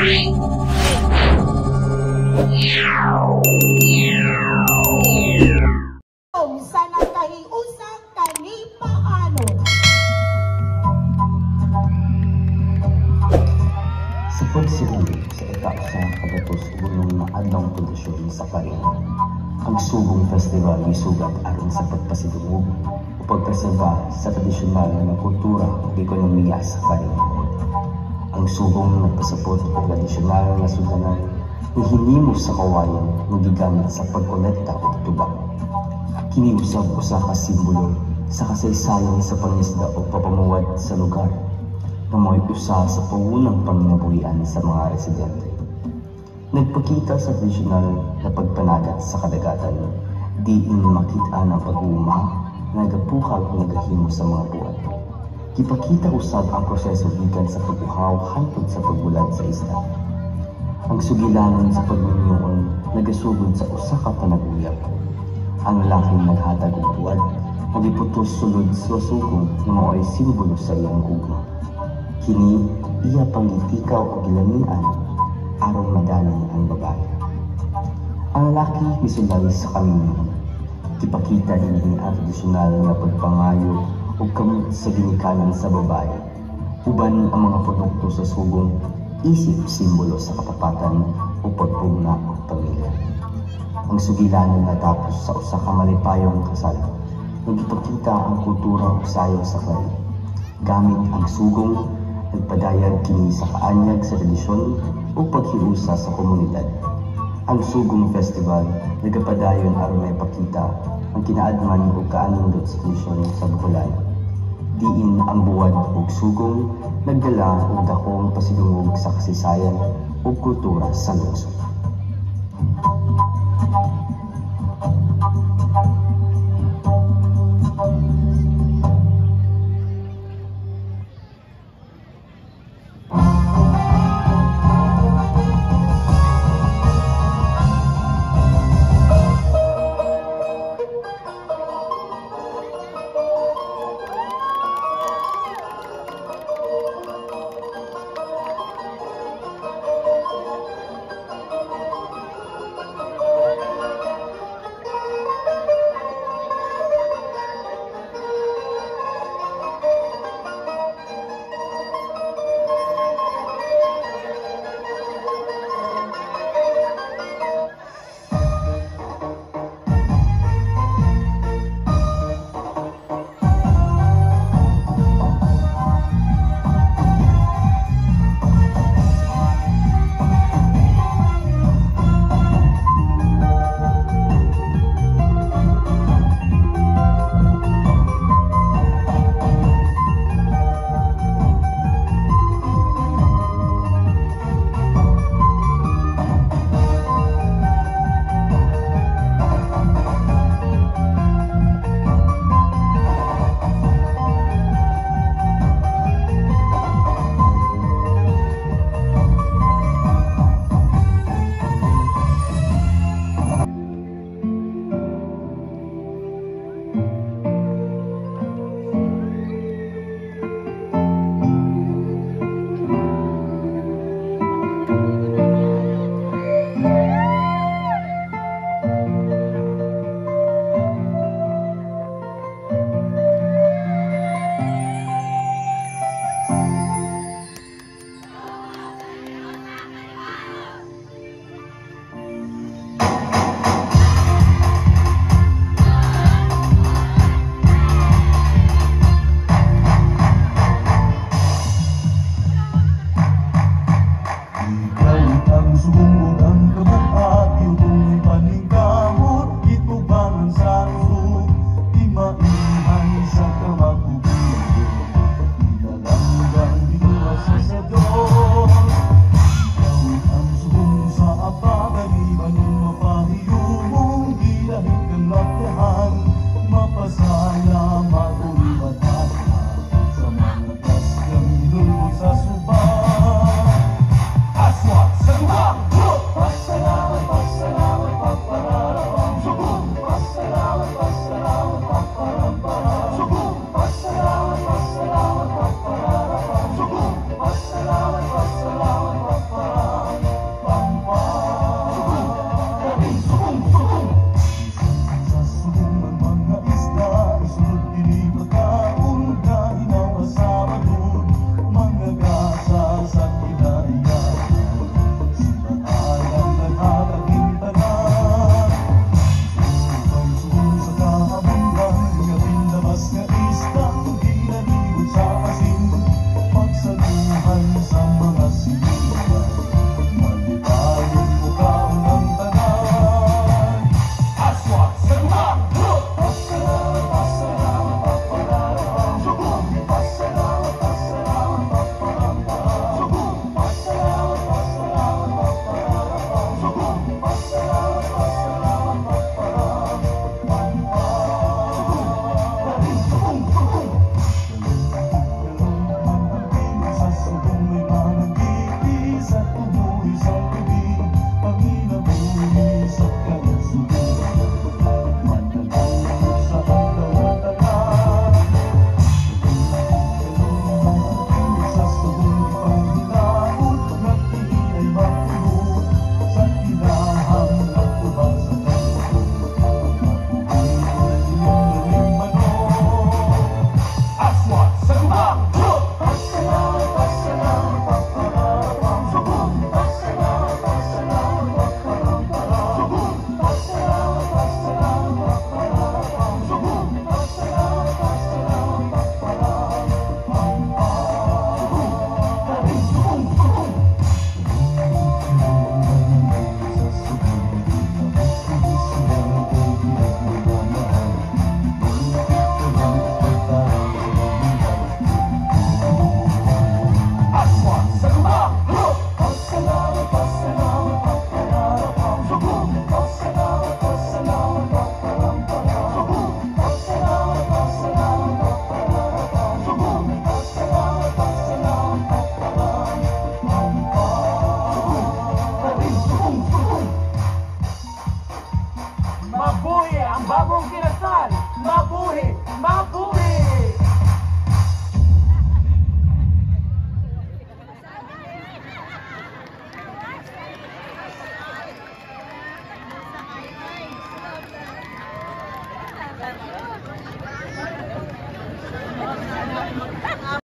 Sa nagkahiusak kani paano? Sa pagsiuli sa ika-usa kadatos ulong na adlawng pundasyon sa Parin, ang Subong Festival gisugat aron sa pagpasidungog o pagpreserba sa tradisyonal nga kultura ug ekonomiya sa Parin. Ang Subong nagpasapot og tradisyonal nga sudanan nga hinimos sa kawayan nga gigamit sa pagkolekta og tubak. Kini usab usa ka simbolo sa kasaysayan sa pangisda o papamuwad sa lugar na mo'y usa sa pangunang panginabuhian sa mga residente. Nagpakita sa tradisyonal na pagpanagat sa kadagatan, diin makita ng pag-uuma, nagapukag o nagahimo sa mga buwan. Gipakita usab ang proseso gikan sa pag-uhaw hangtod sa pagbulad sa isda. Ang sugilanon sa pagminyoon nagasugod sa usa ka panaguyab. Ang lalaking naghatag og buwad, nagiputos sulod sa sugong na mo'y simbolo sa iyang gugma. Kini iya pangitikaw o gilamian aron madani ang babae. Ang lalaki misulay sa kaminyo. Ipakita din ang tradisyonal nga pagpangayo o kamot sa ginikanan sa babae. Uban ang mga produkto sa sugong isip simbolo sa katapatan o pagpugna o pamilya. Ang sugilanon natapos sa usa ka malipayong kasal. Nagipakita ang kultura ug sayo sa kay. Gamit ang sugong, nagpadayag kini sa kaanyag sa tradisyon o paghiusa sa komunidad. Ang Subong Festival nagapadayon aron maipakita ang kinaadman ug kaanindot sa tradisyon sa Bukolan. Diin ang buwad ug sugong nagdala og dakong pasidungog sa kasaysayan ug kultura sa lungsod. Mabuhi ang bagong kinasal! Mabuhi! Mabuhi! Thank you.